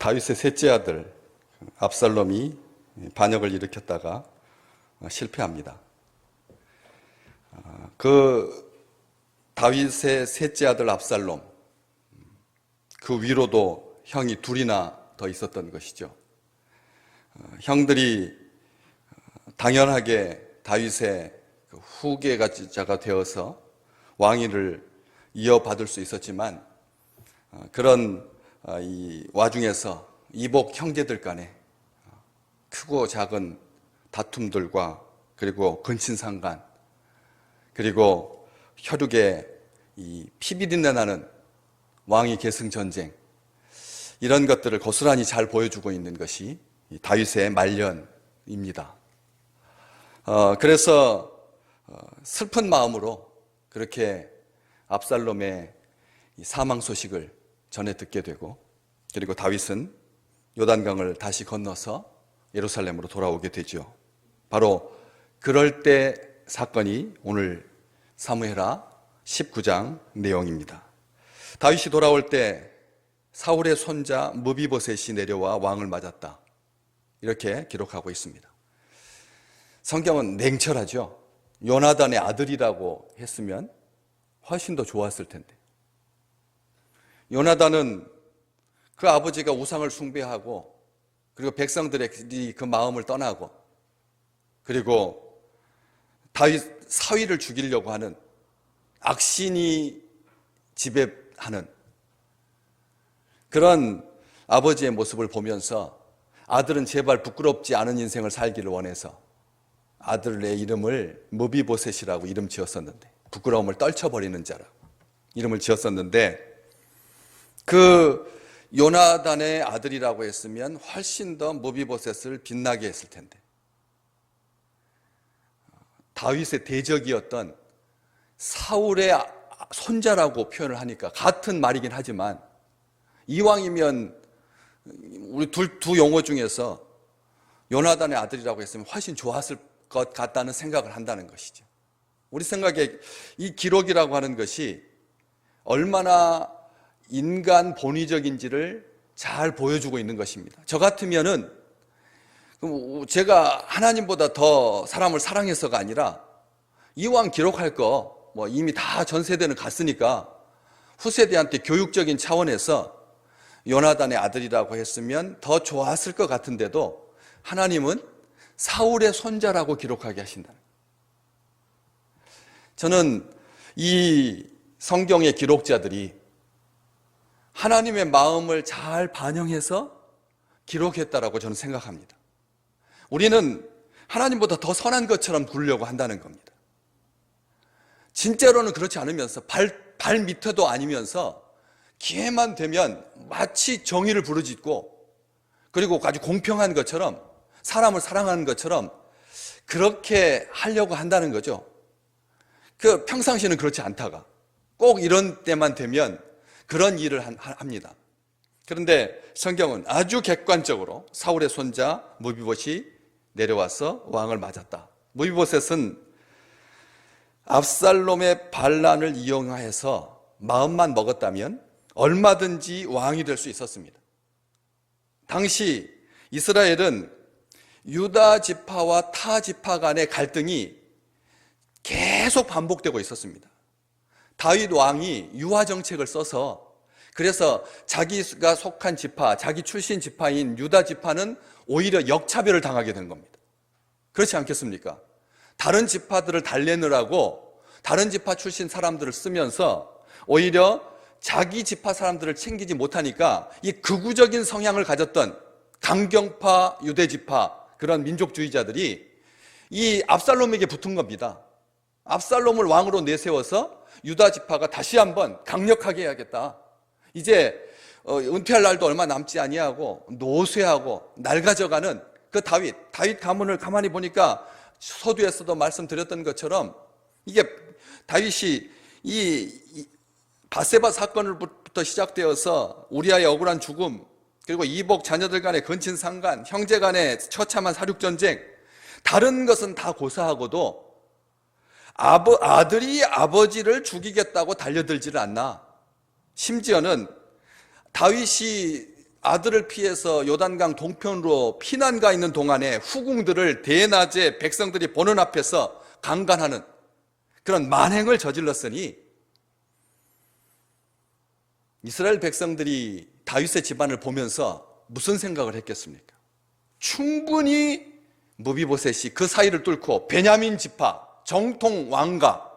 다윗의 셋째 아들 압살롬이 반역을 일으켰다가 실패합니다. 그 다윗의 셋째 아들 압살롬, 그 위로도 형이 둘이나 더 있었던 것이죠. 형들이 당연하게 다윗의 후계자가 되어서 왕위를 이어받을 수 있었지만 그런 이 와중에서 이복 형제들 간에 크고 작은 다툼들과 그리고 근친상간 그리고 혈육의 이 피비린내 나는 왕위 계승 전쟁, 이런 것들을 고스란히 잘 보여주고 있는 것이 다윗의 말년입니다. 그래서 슬픈 마음으로 그렇게 압살롬의 사망 소식을 전해 듣게 되고, 그리고 다윗은 요단강을 다시 건너서 예루살렘으로 돌아오게 되죠. 바로 그럴 때 사건이 오늘 사무엘하 19장 내용입니다. 다윗이 돌아올 때 사울의 손자 무비보셋이 내려와 왕을 맞았다, 이렇게 기록하고 있습니다. 성경은 냉철하죠. 요나단의 아들이라고 했으면 훨씬 더 좋았을 텐데, 요나단은 그 아버지가 우상을 숭배하고 그리고 백성들의 그 마음을 떠나고 그리고 다윗 사위를 죽이려고 하는 악신이 지배하는 그런 아버지의 모습을 보면서 아들은 제발 부끄럽지 않은 인생을 살기를 원해서 아들의 이름을 무비보셋이라고 이름 지었었는데, 부끄러움을 떨쳐버리는 자라고 이름을 지었었는데, 그 요나단의 아들이라고 했으면 훨씬 더 무비보셋을 빛나게 했을 텐데, 다윗의 대적이었던 사울의 손자라고 표현을 하니까 같은 말이긴 하지만, 이왕이면 우리 두 용어 중에서 요나단의 아들이라고 했으면 훨씬 좋았을 것 같다는 생각을 한다는 것이죠. 우리 생각에 이 기록이라고 하는 것이 얼마나 인간 본위적인지를 잘 보여주고 있는 것입니다. 저 같으면은 제가 하나님보다 더 사람을 사랑해서가 아니라 이왕 기록할 거 뭐 이미 다 전 세대는 갔으니까 후세대한테 교육적인 차원에서 요나단의 아들이라고 했으면 더 좋았을 것 같은데도 하나님은 사울의 손자라고 기록하게 하신다. 저는 이 성경의 기록자들이 하나님의 마음을 잘 반영해서 기록했다라고 저는 생각합니다. 우리는 하나님보다 더 선한 것처럼 굴려고 한다는 겁니다. 진짜로는 그렇지 않으면서 발 밑에도 아니면서 기회만 되면 마치 정의를 부르짖고 그리고 아주 공평한 것처럼 사람을 사랑하는 것처럼 그렇게 하려고 한다는 거죠. 그 평상시에는 그렇지 않다가 꼭 이런 때만 되면 그런 일을 합니다. 그런데 성경은 아주 객관적으로 사울의 손자 무비보셋이 내려와서 왕을 맞았다. 무비보셋은 압살롬의 반란을 이용해서 마음만 먹었다면 얼마든지 왕이 될 수 있었습니다. 당시 이스라엘은 유다 지파와 타 지파 간의 갈등이 계속 반복되고 있었습니다. 다윗 왕이 유화 정책을 써서, 그래서 자기가 속한 지파, 자기 출신 지파인 유다 지파는 오히려 역차별을 당하게 된 겁니다. 그렇지 않겠습니까? 다른 지파들을 달래느라고 다른 지파 출신 사람들을 쓰면서 오히려 자기 지파 사람들을 챙기지 못하니까 이 극우적인 성향을 가졌던 강경파 유대지파, 그런 민족주의자들이 이 압살롬에게 붙은 겁니다. 압살롬을 왕으로 내세워서 유다 지파가 다시 한번 강력하게 해야겠다. 이제 은퇴할 날도 얼마 남지 아니하고 노쇠하고 낡아져가는 그 다윗 가문을 가만히 보니까 서두에서도 말씀드렸던 것처럼 이게 다윗이 이 밧세바 사건부터 시작되어서 우리아의 억울한 죽음, 그리고 이복 자녀들 간의 근친상간, 형제 간의 처참한 사륙전쟁, 다른 것은 다 고사하고도 아들이 아버지를 죽이겠다고 달려들지를 않나. 심지어는 다윗이 아들을 피해서 요단강 동편으로 피난 가 있는 동안에 후궁들을 대낮에 백성들이 보는 앞에서 강간하는 그런 만행을 저질렀으니 이스라엘 백성들이 다윗의 집안을 보면서 무슨 생각을 했겠습니까? 충분히 무비보셋이 그 사이를 뚫고 베냐민 지파, 정통 왕가,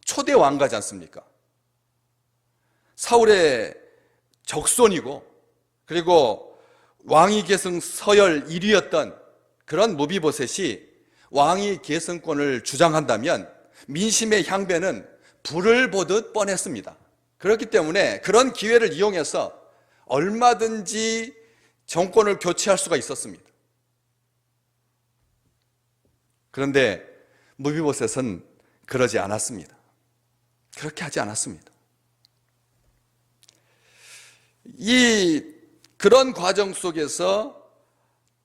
초대 왕가지 않습니까? 사울의 적손이고 그리고 왕위 계승 서열 1위였던 그런 무비보셋이 왕위 계승권을 주장한다면 민심의 향배는 불을 보듯 뻔했습니다. 그렇기 때문에 그런 기회를 이용해서 얼마든지 정권을 교체할 수가 있었습니다. 그런데 무비보셋은 그러지 않았습니다. 그렇게 하지 않았습니다. 그런 과정 속에서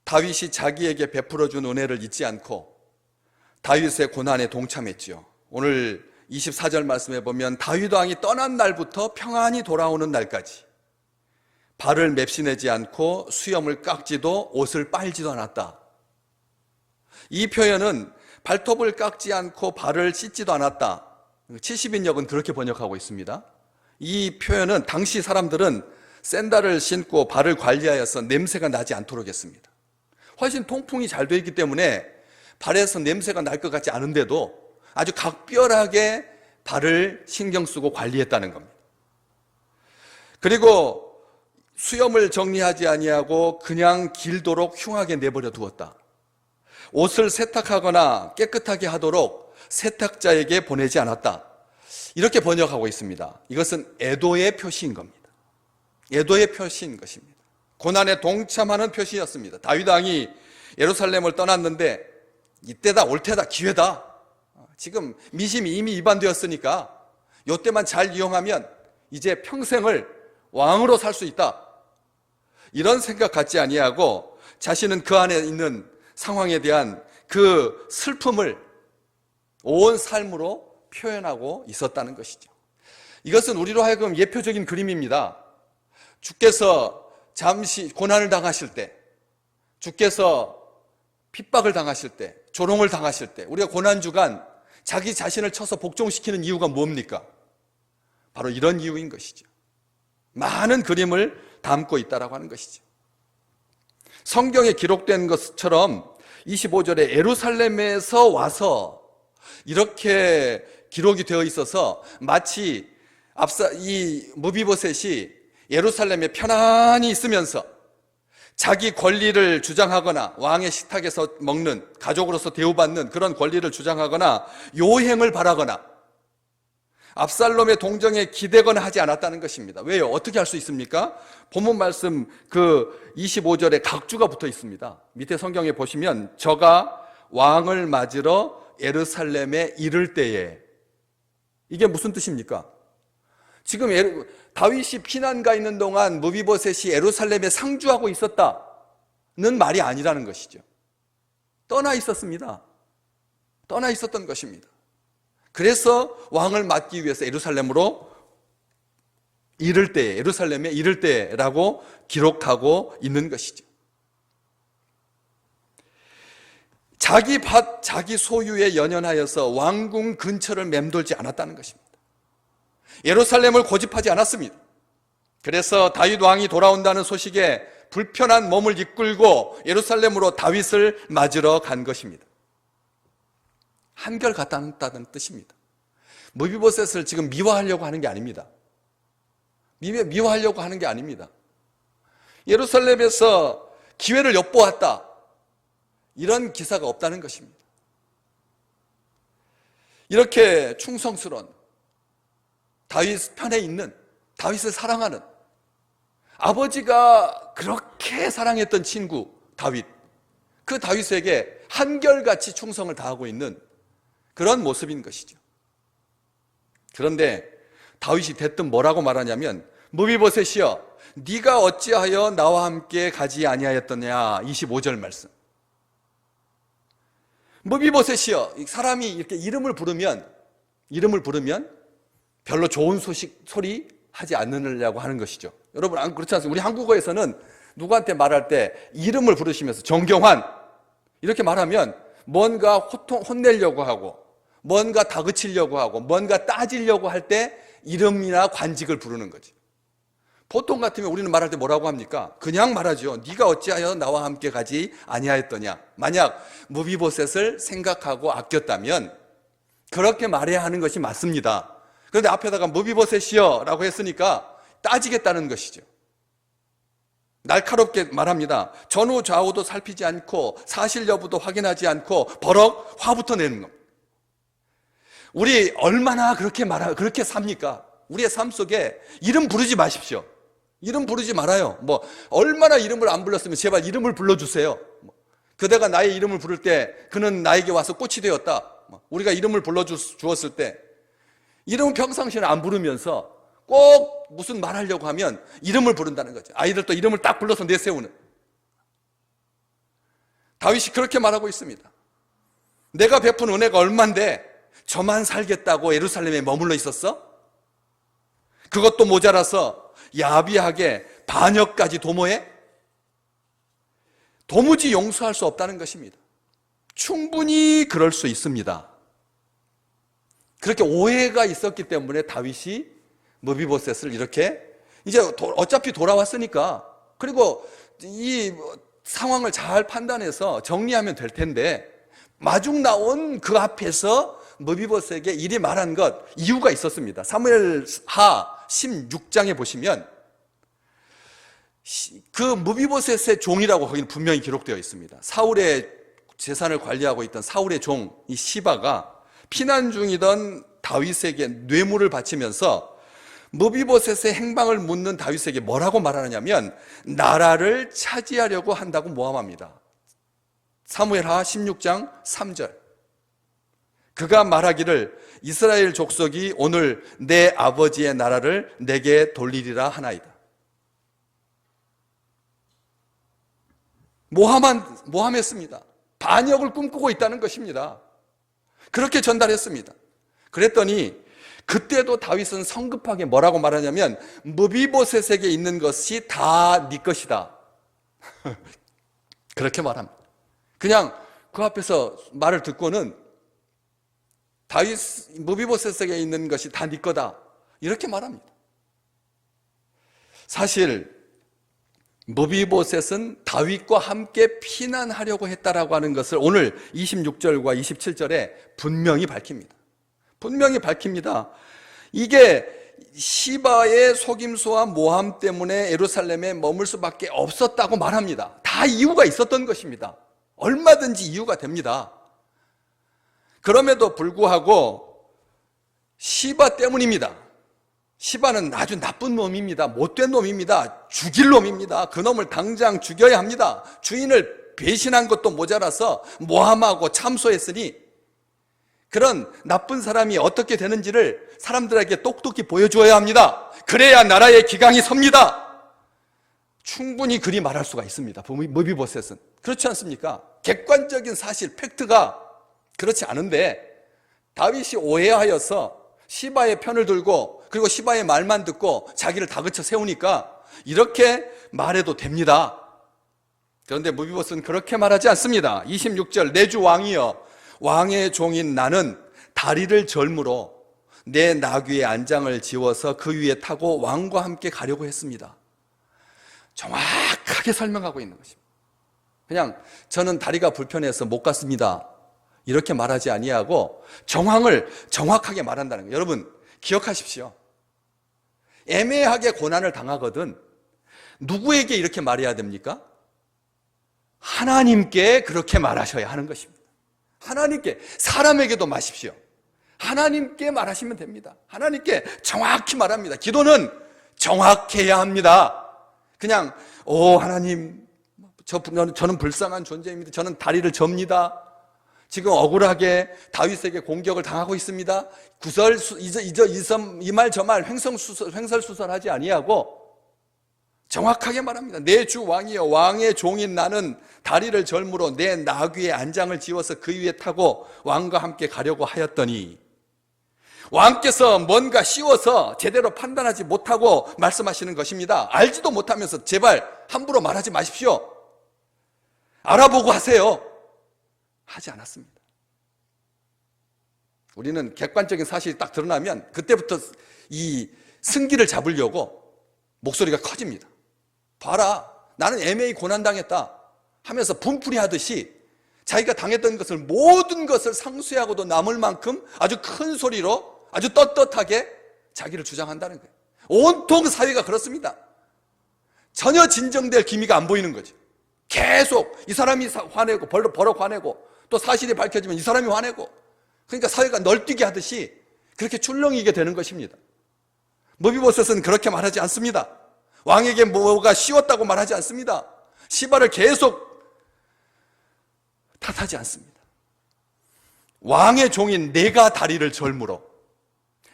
다윗이 자기에게 베풀어준 은혜를 잊지 않고 다윗의 고난에 동참했지요. 오늘 24절 말씀에 보면 다윗 왕이 떠난 날부터 평안히 돌아오는 날까지 발을 맵시내지 않고 수염을 깎지도 옷을 빨지도 않았다. 이 표현은 발톱을 깎지 않고 발을 씻지도 않았다. 70인역은 그렇게 번역하고 있습니다. 이 표현은 당시 사람들은 샌들을 신고 발을 관리하여서 냄새가 나지 않도록 했습니다. 훨씬 통풍이 잘 되어 있기 때문에 발에서 냄새가 날 것 같지 않은데도 아주 각별하게 발을 신경 쓰고 관리했다는 겁니다. 그리고 수염을 정리하지 아니하고 그냥 길도록 흉하게 내버려 두었다. 옷을 세탁하거나 깨끗하게 하도록 세탁자에게 보내지 않았다. 이렇게 번역하고 있습니다. 이것은 애도의 표시인 겁니다. 애도의 표시인 것입니다. 고난에 동참하는 표시였습니다. 다윗 왕이 예루살렘을 떠났는데 이때다 올 때다 기회다. 지금 민심이 이미 이반되었으니까 이때만 잘 이용하면 이제 평생을 왕으로 살 수 있다. 이런 생각 갖지 아니하고 자신은 그 안에 있는 상황에 대한 그 슬픔을 온 삶으로 표현하고 있었다는 것이죠. 이것은 우리로 하여금 예표적인 그림입니다. 주께서 잠시 고난을 당하실 때, 주께서 핍박을 당하실 때, 조롱을 당하실 때 우리가 고난주간 자기 자신을 쳐서 복종시키는 이유가 뭡니까? 바로 이런 이유인 것이죠. 많은 그림을 담고 있다라고 하는 것이죠. 성경에 기록된 것처럼 25절에 예루살렘에서 와서 이렇게 기록이 되어 있어서 마치 이 무비보셋이 예루살렘에 편안히 있으면서 자기 권리를 주장하거나 왕의 식탁에서 먹는, 가족으로서 대우받는 그런 권리를 주장하거나 요행을 바라거나 압살롬의 동정에 기대거나 하지 않았다는 것입니다. 왜요? 어떻게 할 수 있습니까? 본문 말씀 그 25절에 각주가 붙어 있습니다. 밑에 성경에 보시면 저가 왕을 맞으러 예루살렘에 이를 때에, 이게 무슨 뜻입니까? 지금 다윗이 피난가 있는 동안 무비보셋이 예루살렘에 상주하고 있었다는 말이 아니라는 것이죠. 떠나 있었습니다. 떠나 있었던 것입니다. 그래서 왕을 맞기 위해서 예루살렘으로 이를 때에, 예루살렘에 이를 때라고 기록하고 있는 것이죠. 자기 밭, 자기 소유에 연연하여서 왕궁 근처를 맴돌지 않았다는 것입니다. 예루살렘을 고집하지 않았습니다. 그래서 다윗 왕이 돌아온다는 소식에 불편한 몸을 이끌고 예루살렘으로 다윗을 맞으러 간 것입니다. 한결같다는 뜻입니다. 무비보셋을 지금 미워하려고 하는 게 아닙니다. 미워하려고 하는 게 아닙니다. 예루살렘에서 기회를 엿보았다, 이런 기사가 없다는 것입니다. 이렇게 충성스러운 다윗 편에 있는, 다윗을 사랑하는, 아버지가 그렇게 사랑했던 친구 다윗, 그 다윗에게 한결같이 충성을 다하고 있는 그런 모습인 것이죠. 그런데 다윗이 대뜸 뭐라고 말하냐면, 무비보셋이여 네가 어찌하여 나와 함께 가지 아니하였더냐. 25절 말씀. 무비보셋이여, 사람이 이렇게 이름을 부르면 별로 좋은 소리 하지 않느냐고 하는 것이죠. 여러분 그렇지 않습니까? 우리 한국어에서는 누구한테 말할 때 이름을 부르시면서 정경환 이렇게 말하면 뭔가 혼내려고 하고 뭔가 다그치려고 하고 뭔가 따지려고 할 때 이름이나 관직을 부르는 거지. 보통 같으면 우리는 말할 때 뭐라고 합니까? 그냥 말하죠. 네가 어찌하여 나와 함께 가지 아니하였더냐. 만약 무비보셋을 생각하고 아꼈다면 그렇게 말해야 하는 것이 맞습니다. 그런데 앞에다가 무비보셋이여 라고 했으니까 따지겠다는 것이죠. 날카롭게 말합니다. 전후 좌우도 살피지 않고 사실 여부도 확인하지 않고 버럭 화부터 내는 겁니다. 우리 얼마나 그렇게 삽니까? 우리의 삶 속에 이름 부르지 마십시오. 이름 부르지 말아요. 얼마나 이름을 안 불렀으면 제발 이름을 불러주세요. 그대가 나의 이름을 부를 때 그는 나에게 와서 꽃이 되었다. 우리가 이름을 불러주었을 때 이름은 평상시에는 안 부르면서 꼭 무슨 말하려고 하면 이름을 부른다는 거죠. 아이들도 이름을 딱 불러서 내세우는. 다윗이 그렇게 말하고 있습니다. 내가 베푼 은혜가 얼만데 저만 살겠다고 예루살렘에 머물러 있었어? 그것도 모자라서 야비하게 반역까지 도모해? 도무지 용서할 수 없다는 것입니다. 충분히 그럴 수 있습니다. 그렇게 오해가 있었기 때문에 다윗이 무비보셋을 이렇게 이제 어차피 돌아왔으니까 그리고 이 상황을 잘 판단해서 정리하면 될 텐데 마중 나온 그 앞에서 무비보셋에게 이리 말한 것 이유가 있었습니다. 사무엘하 16장에 보시면 그 무비보셋의 종이라고 거기는 분명히 기록되어 있습니다. 사울의 재산을 관리하고 있던 사울의 종 이 시바가 피난 중이던 다윗에게 뇌물을 바치면서 무비보셋의 행방을 묻는 다윗에게 뭐라고 말하느냐면 나라를 차지하려고 한다고 모함합니다. 사무엘하 16장 3절. 그가 말하기를 이스라엘 족속이 오늘 내 아버지의 나라를 내게 돌리리라 하나이다. 모함했습니다. 반역을 꿈꾸고 있다는 것입니다. 그렇게 전달했습니다. 그랬더니 그때도 다윗은 성급하게 뭐라고 말하냐면 무비보셋에게 있는 것이 다 네 것이다. 그렇게 말합니다. 그냥 그 앞에서 말을 듣고는 무비보셋에게 있는 것이 다 네 거다. 이렇게 말합니다. 사실 무비보셋은 다윗과 함께 피난하려고 했다라고 하는 것을 오늘 26절과 27절에 분명히 밝힙니다. 분명히 밝힙니다. 이게 시바의 속임수와 모함 때문에 예루살렘에 머물 수밖에 없었다고 말합니다. 다 이유가 있었던 것입니다. 얼마든지 이유가 됩니다. 그럼에도 불구하고 시바 때문입니다. 시바는 아주 나쁜 놈입니다. 못된 놈입니다. 죽일 놈입니다. 그 놈을 당장 죽여야 합니다. 주인을 배신한 것도 모자라서 모함하고 참소했으니 그런 나쁜 사람이 어떻게 되는지를 사람들에게 똑똑히 보여주어야 합니다. 그래야 나라의 기강이 섭니다. 충분히 그리 말할 수가 있습니다. 무비보셋은. 그렇지 않습니까? 객관적인 사실, 팩트가 그렇지 않은데 다윗이 오해하여서 시바의 편을 들고 그리고 시바의 말만 듣고 자기를 다그쳐 세우니까 이렇게 말해도 됩니다. 그런데 무비보셋은 그렇게 말하지 않습니다. 26절 내 주 왕이여 왕의 종인 나는 다리를 절므로 내 나귀의 안장을 지워서 그 위에 타고 왕과 함께 가려고 했습니다. 정확하게 설명하고 있는 것입니다. 그냥 저는 다리가 불편해서 못 갔습니다. 이렇게 말하지 아니하고 정황을 정확하게 말한다는 거예요. 여러분 기억하십시오. 애매하게 고난을 당하거든 누구에게 이렇게 말해야 됩니까? 하나님께 그렇게 말하셔야 하는 것입니다. 하나님께, 사람에게도 마십시오. 하나님께 말하시면 됩니다. 하나님께 정확히 말합니다. 기도는 정확해야 합니다. 그냥 하나님 저는 불쌍한 존재입니다. 저는 다리를 접니다. 지금 억울하게 다윗에게 공격을 당하고 있습니다. 이 말 저 말 횡설수설하지 아니하고 정확하게 말합니다. 내 주 왕이여 왕의 종인 나는 다리를 절므로 내 나귀의 안장을 지워서 그 위에 타고 왕과 함께 가려고 하였더니 왕께서 뭔가 쉬워서 제대로 판단하지 못하고 말씀하시는 것입니다. 알지도 못하면서 제발 함부로 말하지 마십시오. 알아보고 하세요. 하지 않았습니다. 우리는 객관적인 사실이 딱 드러나면 그때부터 이 승기를 잡으려고 목소리가 커집니다. 봐라, 나는 애매히 고난당했다 하면서 분풀이 하듯이 자기가 당했던 것을, 모든 것을 상쇄하고도 남을 만큼 아주 큰 소리로 아주 떳떳하게 자기를 주장한다는 거예요. 온통 사회가 그렇습니다. 전혀 진정될 기미가 안 보이는 거죠. 계속 이 사람이 화내고 버럭 화내고 또 사실이 밝혀지면 이 사람이 화내고, 그러니까 사회가 널뛰게 하듯이 그렇게 출렁이게 되는 것입니다. 머비보셋은 그렇게 말하지 않습니다. 왕에게 뭐가 쉬웠다고 말하지 않습니다. 시바를 계속 탓하지 않습니다. 왕의 종인 내가 다리를 절물어,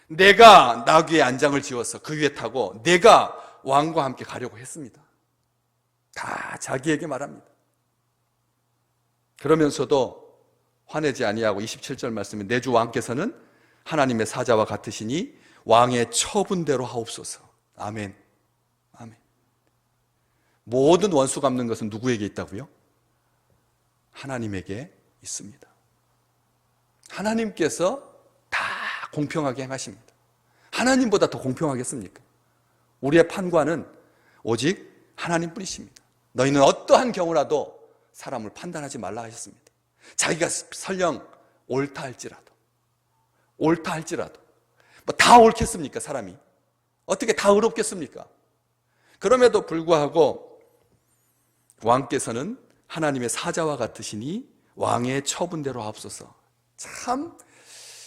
내가 나귀의 안장을 지어서 그 위에 타고 내가 왕과 함께 가려고 했습니다. 다 자기에게 말합니다. 그러면서도 화내지 아니하고 27절 말씀에 내 주 왕께서는 하나님의 사자와 같으시니 왕의 처분대로 하옵소서. 아멘. 아멘. 모든 원수 갚는 것은 누구에게 있다고요? 하나님에게 있습니다. 하나님께서 다 공평하게 행하십니다. 하나님보다 더 공평하겠습니까? 우리의 판관은 오직 하나님뿐이십니다. 너희는 어떠한 경우라도 사람을 판단하지 말라 하셨습니다. 자기가 설령 옳다 할지라도 뭐 다 옳겠습니까? 사람이 어떻게 다 의롭겠습니까? 그럼에도 불구하고 왕께서는 하나님의 사자와 같으시니 왕의 처분대로 하옵소서. 참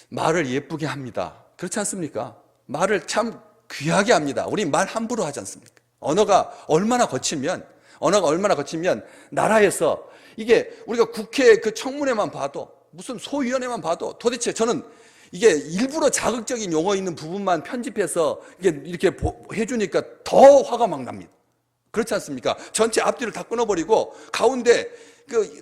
말을 예쁘게 합니다. 그렇지 않습니까? 말을 참 귀하게 합니다. 우리 말 함부로 하지 않습니까? 언어가 얼마나 거치면 나라에서 이게 우리가 국회 그 청문회만 봐도, 무슨 소위원회만 봐도 도대체 저는 이게 일부러 자극적인 용어 있는 부분만 편집해서 이렇게 해주니까 더 화가 막 납니다. 그렇지 않습니까? 전체 앞뒤를 다 끊어버리고 가운데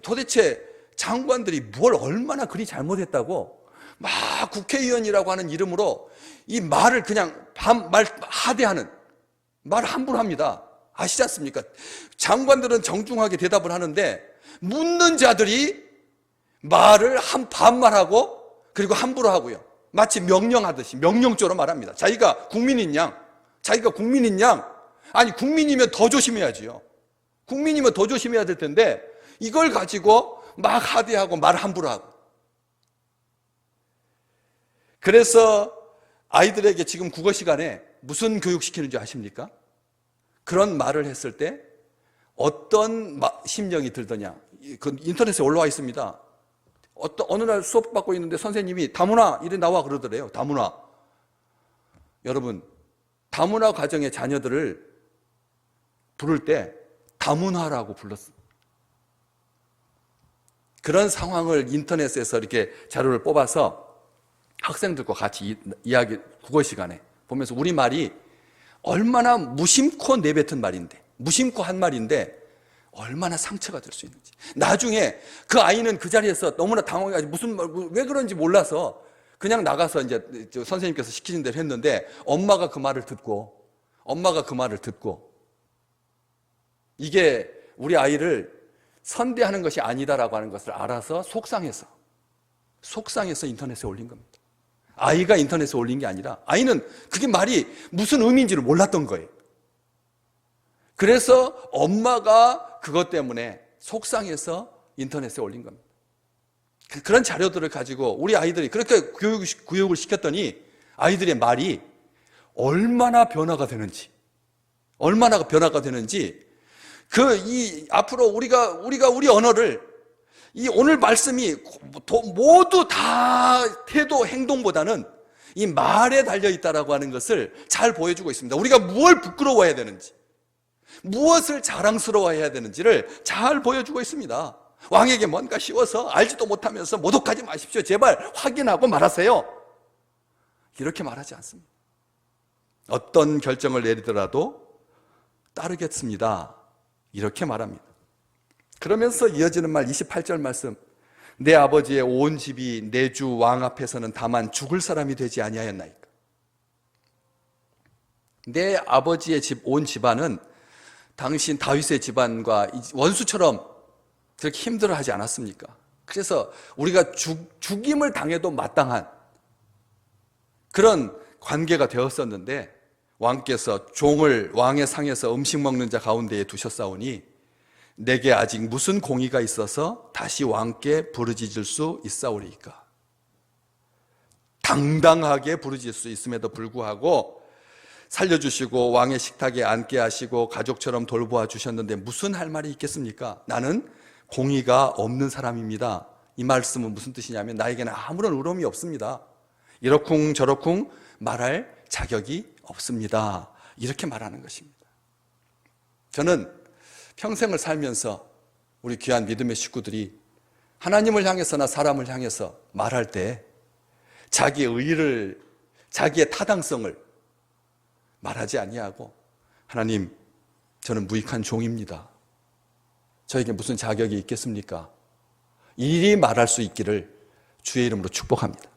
도대체 장관들이 뭘 얼마나 그리 잘못했다고 막 국회의원이라고 하는 이름으로 이 말을 그냥 말 하대하는, 말을 함부로 합니다. 아시지 않습니까? 장관들은 정중하게 대답을 하는데 묻는 자들이 말을 반말하고 그리고 함부로 하고요. 마치 명령하듯이 명령조로 말합니다. 자기가 국민인 양. 아니, 국민이면 더 조심해야지요. 국민이면 더 조심해야 될 텐데 이걸 가지고 막 하대하고 말 함부로 하고. 그래서 아이들에게 지금 국어 시간에 무슨 교육 시키는지 아십니까? 그런 말을 했을 때 어떤 심정이 들더냐. 그 인터넷에 올라와 있습니다. 어느 날 수업 받고 있는데 선생님이 다문화 이래 나와 그러더래요. 다문화. 여러분, 다문화 가정의 자녀들을 부를 때 다문화라고 불렀어요. 그런 상황을 인터넷에서 이렇게 자료를 뽑아서 학생들과 같이 이야기, 국어 시간에 보면서 우리 말이 얼마나 무심코 내뱉은 말인데, 무심코 한 말인데 얼마나 상처가 될 수 있는지. 나중에 그 아이는 그 자리에서 너무나 당황해가지고 왜 그런지 몰라서 그냥 나가서 이제 선생님께서 시키신 대로 했는데 엄마가 그 말을 듣고 이게 우리 아이를 선대하는 것이 아니다라고 하는 것을 알아서 속상해서 인터넷에 올린 겁니다. 아이가 인터넷에 올린 게 아니라 아이는 그게 말이 무슨 의미인지를 몰랐던 거예요. 그래서 엄마가 그것 때문에 속상해서 인터넷에 올린 겁니다. 그런 자료들을 가지고 우리 아이들이 그렇게 교육을 시켰더니 아이들의 말이 얼마나 변화가 되는지 앞으로 우리가 우리 언어를 이 오늘 말씀이 모두 다 태도, 행동보다는 이 말에 달려있다라고 하는 것을 잘 보여주고 있습니다. 우리가 무엇을 부끄러워해야 되는지, 무엇을 자랑스러워해야 되는지를 잘 보여주고 있습니다. 왕에게 뭔가 쉬워서 알지도 못하면서 모독하지 마십시오. 제발 확인하고 말하세요. 이렇게 말하지 않습니다. 어떤 결정을 내리더라도 따르겠습니다. 이렇게 말합니다. 그러면서 이어지는 말 28절 말씀, 내 아버지의 온 집이 내 주 왕 앞에서는 다만 죽을 사람이 되지 아니하였나이까. 내 아버지의 집 온 집안은 당신 다윗의 집안과 원수처럼 그렇게 힘들어하지 않았습니까? 그래서 우리가 죽임을 당해도 마땅한 그런 관계가 되었었는데, 왕께서 종을 왕의 상에서 음식 먹는 자 가운데에 두셨사오니 내게 아직 무슨 공의가 있어서 다시 왕께 부르짖을 수 있사오리이까. 당당하게 부르짖을 수 있음에도 불구하고 살려주시고 왕의 식탁에 앉게 하시고 가족처럼 돌보아 주셨는데 무슨 할 말이 있겠습니까? 나는 공의가 없는 사람입니다. 이 말씀은 무슨 뜻이냐면 나에게는 아무런 의로움이 없습니다. 이러쿵 저러쿵 말할 자격이 없습니다. 이렇게 말하는 것입니다. 저는 평생을 살면서 우리 귀한 믿음의 식구들이 하나님을 향해서나 사람을 향해서 말할 때 자기의 의의를, 자기의 타당성을 말하지 아니하고, 하나님, 저는 무익한 종입니다. 저에게 무슨 자격이 있겠습니까? 이리 말할 수 있기를 주의 이름으로 축복합니다.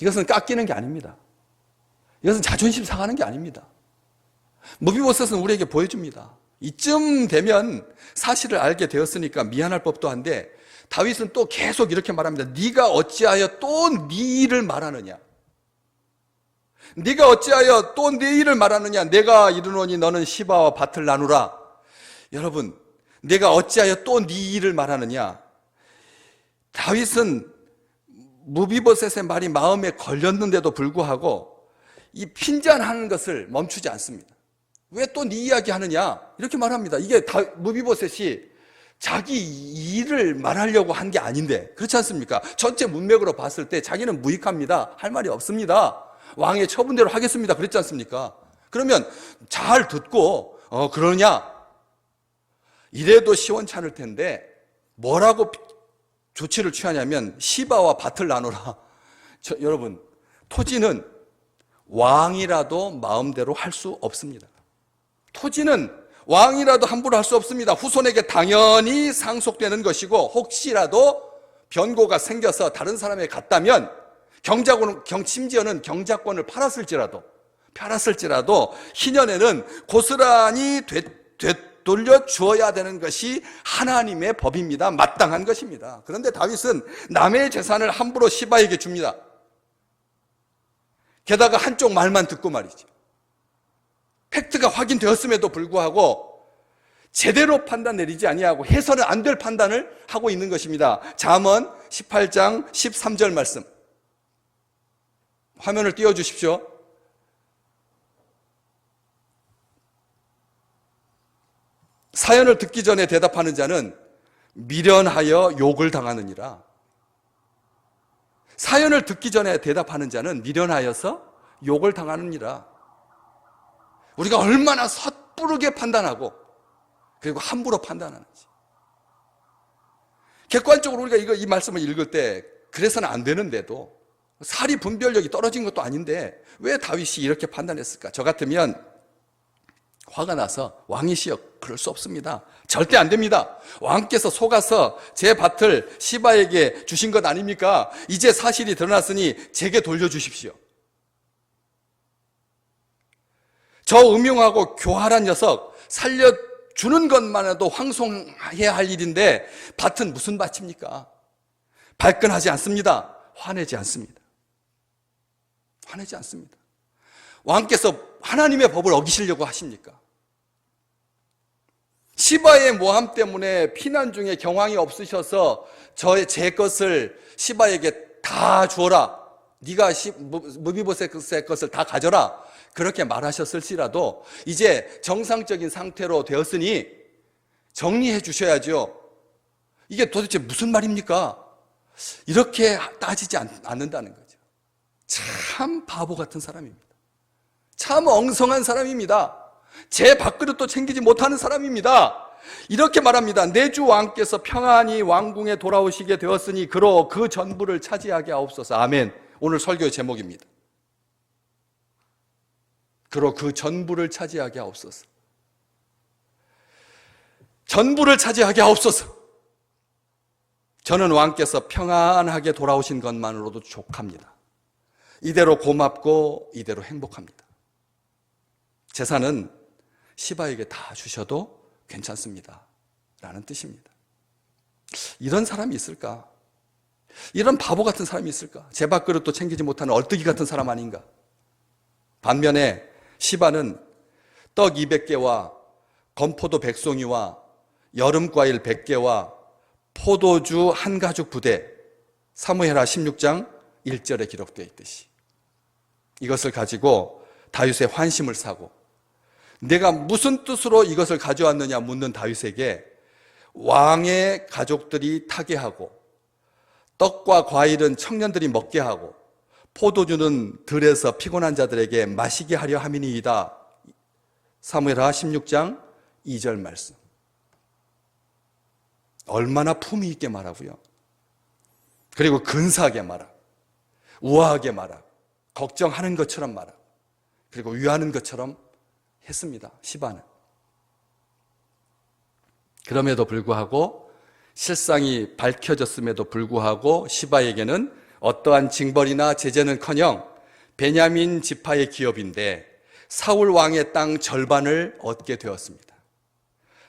이것은 깎이는 게 아닙니다. 이것은 자존심 상하는 게 아닙니다. 무비보셋은 우리에게 보여줍니다. 이쯤 되면 사실을 알게 되었으니까 미안할 법도 한데, 다윗은 또 계속 이렇게 말합니다. 네가 어찌하여 또 네 일을 말하느냐? 네가 어찌하여 또 네 일을 말하느냐? 내가 이르노니 너는 시바와 밭을 나누라. 여러분, 내가 어찌하여 또 네 일을 말하느냐? 다윗은 무비보셋의 말이 마음에 걸렸는데도 불구하고 이 핀잔하는 것을 멈추지 않습니다. 왜 또 네 이야기 하느냐? 이렇게 말합니다. 이게 무비보셋이 자기 일을 말하려고 한 게 아닌데, 그렇지 않습니까? 전체 문맥으로 봤을 때 자기는 무익합니다. 할 말이 없습니다. 왕의 처분대로 하겠습니다. 그랬지 않습니까? 그러면 잘 듣고 그러냐? 이래도 시원찮을 텐데 뭐라고 조치를 취하냐면 시바와 밭을 나누라. 여러분, 토지는 왕이라도 마음대로 할 수 없습니다. 토지는 왕이라도 함부로 할 수 없습니다. 후손에게 당연히 상속되는 것이고, 혹시라도 변고가 생겨서 다른 사람에게 갔다면 심지어는 경작권을 팔았을지라도 희년에는 고스란히 되돌려 주어야 되는 것이 하나님의 법입니다. 마땅한 것입니다. 그런데 다윗은 남의 재산을 함부로 시바에게 줍니다. 게다가 한쪽 말만 듣고 말이죠. 팩트가 확인되었음에도 불구하고 제대로 판단 내리지 아니하고 해서는 안 될 판단을 하고 있는 것입니다. 잠언 18장 13절 말씀, 화면을 띄워주십시오. 사연을 듣기 전에 대답하는 자는 미련하여 욕을 당하느니라. 사연을 듣기 전에 대답하는 자는 미련하여서 욕을 당하느니라. 우리가 얼마나 섣부르게 판단하고 그리고 함부로 판단하는지. 객관적으로 우리가 이 말씀을 읽을 때 그래서는 안 되는데도, 사리 분별력이 떨어진 것도 아닌데 왜 다윗이 이렇게 판단했을까? 저 같으면 화가 나서 왕이시여, 그럴 수 없습니다. 절대 안 됩니다. 왕께서 속아서 제 밭을 시바에게 주신 것 아닙니까? 이제 사실이 드러났으니 제게 돌려주십시오. 저 음흉하고 교활한 녀석 살려주는 것만 해도 황송해야 할 일인데 밭은 무슨 밭입니까? 발끈하지 않습니다. 화내지 않습니다. 화내지 않습니다. 왕께서 하나님의 법을 어기시려고 하십니까? 시바의 모함 때문에 피난 중에 경황이 없으셔서 제 것을 시바에게 다 주어라. 네가 무비보셋의 것을 다 가져라. 그렇게 말하셨을지라도 이제 정상적인 상태로 되었으니 정리해 주셔야죠. 이게 도대체 무슨 말입니까? 이렇게 따지지 않는다는 거죠. 참 바보 같은 사람입니다. 참 엉성한 사람입니다. 제 밥그릇도 챙기지 못하는 사람입니다. 이렇게 말합니다. 내 주 왕께서 평안히 왕궁에 돌아오시게 되었으니 그로 그 전부를 차지하게 하옵소서. 아멘. 오늘 설교의 제목입니다. 그로 그 전부를 차지하게 하옵소서. 전부를 차지하게 하옵소서. 저는 왕께서 평안하게 돌아오신 것만으로도 족합니다. 이대로 고맙고 이대로 행복합니다. 재산은 시바에게 다 주셔도 괜찮습니다 라는 뜻입니다. 이런 사람이 있을까? 이런 바보 같은 사람이 있을까? 제 밥그릇도 챙기지 못하는 얼뜨기 같은 사람 아닌가? 반면에 시바는 떡 200개와 건포도 100송이와 여름과일 100개와 포도주 한 가죽 부대, 사무엘하 16장 1절에 기록되어 있듯이 이것을 가지고 다윗의 환심을 사고, 내가 무슨 뜻으로 이것을 가져왔느냐 묻는 다윗에게 왕의 가족들이 타게 하고, 떡과 과일은 청년들이 먹게 하고, 포도주는 들에서 피곤한 자들에게 마시게 하려 함이니이다. 사무엘하 16장 2절 말씀. 얼마나 품위 있게 말하고요. 그리고 근사하게 말하고, 우아하게 말하고, 걱정하는 것처럼 말하고, 그리고 위하는 것처럼 했습니다. 시바는. 그럼에도 불구하고, 실상이 밝혀졌음에도 불구하고 시바에게는 어떠한 징벌이나 제재는커녕 베냐민 지파의 기업인데 사울 왕의 땅 절반을 얻게 되었습니다.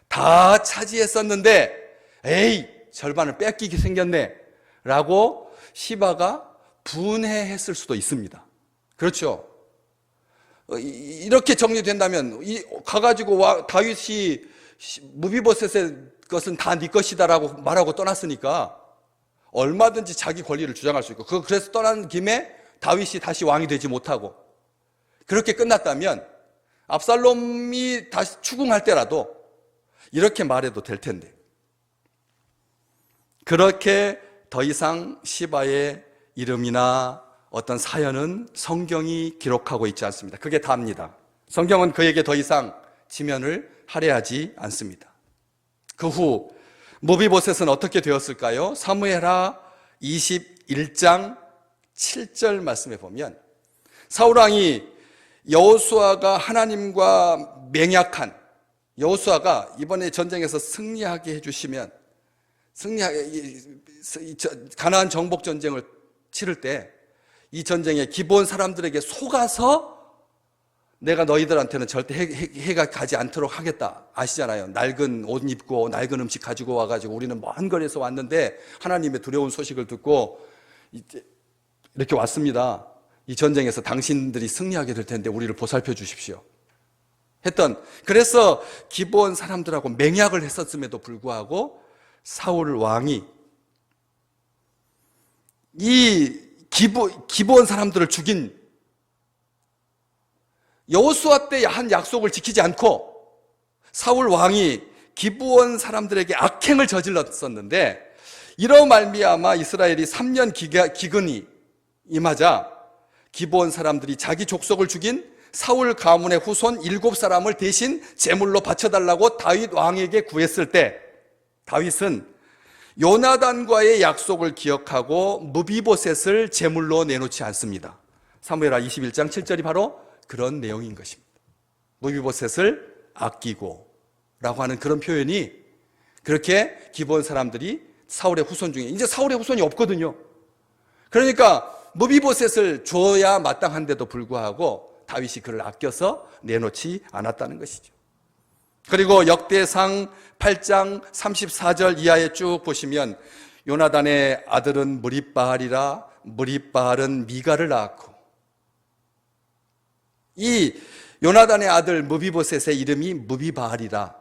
다 차지했었는데 에이, 절반을 뺏기게 생겼네 라고 시바가 분해했을 수도 있습니다. 그렇죠? 이렇게 정리된다면 가가지고 다윗이 무비보셋의 것은 다 네 것이다라고 말하고 떠났으니까 얼마든지 자기 권리를 주장할 수 있고, 그래서 떠난 김에 다윗이 다시 왕이 되지 못하고 그렇게 끝났다면 압살롬이 다시 추궁할 때라도 이렇게 말해도 될 텐데, 그렇게 더 이상 시바의 이름이나 어떤 사연은 성경이 기록하고 있지 않습니다. 그게 다입니다. 성경은 그에게 더 이상 지면을 할애하지 않습니다. 그 후 무비보셋은 어떻게 되었을까요? 사무엘하 21장 7절 말씀에 보면 사울왕이 여호수아가 하나님과 맹약한, 여호수아가 이번에 전쟁에서 승리하게 해주시면, 가나안 정복 전쟁을 치를 때 이 전쟁에 기브온 사람들에게 속아서 내가 너희들한테는 절대 해가 가지 않도록 하겠다. 아시잖아요. 낡은 옷 입고 낡은 음식 가지고 와가지고 우리는 먼 거리에서 왔는데 하나님의 두려운 소식을 듣고 이렇게 왔습니다. 이 전쟁에서 당신들이 승리하게 될 텐데 우리를 보살펴 주십시오. 그래서 기브온 사람들하고 맹약을 했었음에도 불구하고 사울 왕이 이 기브온 사람들을 죽인 여호수아 때 한 약속을 지키지 않고 사울 왕이 기브온 사람들에게 악행을 저질렀었는데, 이로 말미암아 이스라엘이 3년 기근이 임하자 기브온 사람들이 자기 족속을 죽인 사울 가문의 후손 7사람을 대신 제물로 바쳐달라고 다윗 왕에게 구했을 때, 다윗은 요나단과의 약속을 기억하고 무비보셋을 제물로 내놓지 않습니다. 사무엘하 21장 7절이 바로 그런 내용인 것입니다. 무비보셋을 아끼고 라고 하는 그런 표현이, 그렇게 기브온 사람들이 사울의 후손 중에 이제 사울의 후손이 없거든요. 그러니까 무비보셋을 줘야 마땅한데도 불구하고 다윗이 그를 아껴서 내놓지 않았다는 것이죠. 그리고 역대상 8장 34절 이하에 쭉 보시면 요나단의 아들은 무립바알이라 무립바알은 미가를 낳았고, 이 요나단의 아들 무비보셋의 이름이 무비바알이라,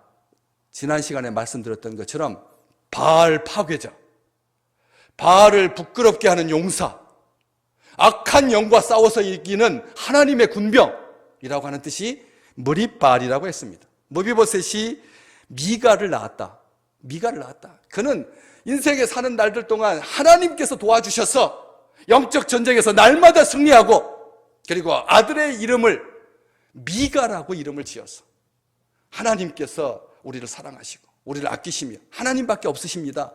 지난 시간에 말씀드렸던 것처럼 바알 파괴자, 바알을 부끄럽게 하는 용사, 악한 영과 싸워서 이기는 하나님의 군병이라고 하는 뜻이 무립바알이라고 했습니다. 무비보셋이 미가를 낳았다. 그는 인생에 사는 날들 동안 하나님께서 도와주셔서 영적 전쟁에서 날마다 승리하고, 그리고 아들의 이름을 미가라고 이름을 지어서 하나님께서 우리를 사랑하시고 우리를 아끼시며 하나님밖에 없으십니다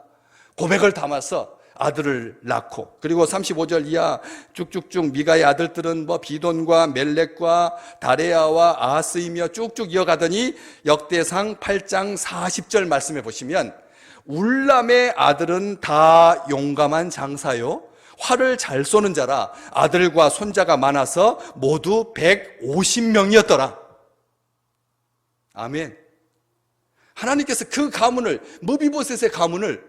고백을 담아서 아들을 낳고, 그리고 35절 이하 쭉쭉쭉 미가의 아들들은 비돈과 멜렉과 다레아와 아하스이며 쭉쭉 이어가더니 역대상 8장 40절 말씀해 보시면 울람의 아들은 다 용감한 장사요 활을 잘 쏘는 자라. 아들과 손자가 많아서 모두 150명이었더라. 아멘. 하나님께서 그 가문을, 무비보셋의 가문을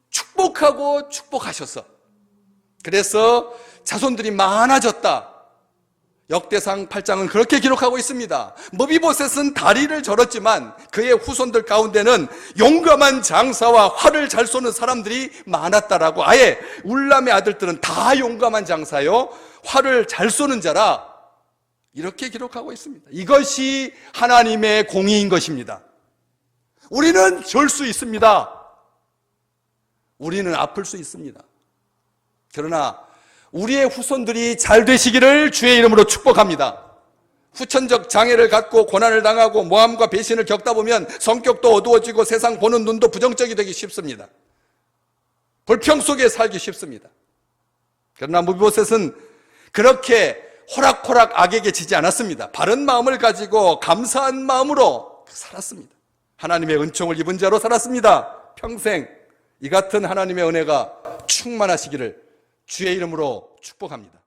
축복하고 축복하셨어. 그래서 자손들이 많아졌다. 역대상 8장은 그렇게 기록하고 있습니다. 무비보셋은 다리를 절었지만 그의 후손들 가운데는 용감한 장사와 활을 잘 쏘는 사람들이 많았다라고. 아예 울람의 아들들은 다 용감한 장사요 활을 잘 쏘는 자라, 이렇게 기록하고 있습니다. 이것이 하나님의 공의인 것입니다. 우리는 절 수 있습니다. 우리는 아플 수 있습니다. 그러나 우리의 후손들이 잘 되시기를 주의 이름으로 축복합니다. 후천적 장애를 갖고 고난을 당하고 모함과 배신을 겪다 보면 성격도 어두워지고 세상 보는 눈도 부정적이 되기 쉽습니다. 불평 속에 살기 쉽습니다. 그러나 무비보셋은 그렇게 호락호락 악에게 지지 않았습니다. 바른 마음을 가지고 감사한 마음으로 살았습니다. 하나님의 은총을 입은 자로 살았습니다. 평생 이 같은 하나님의 은혜가 충만하시기를 주의 이름으로 축복합니다.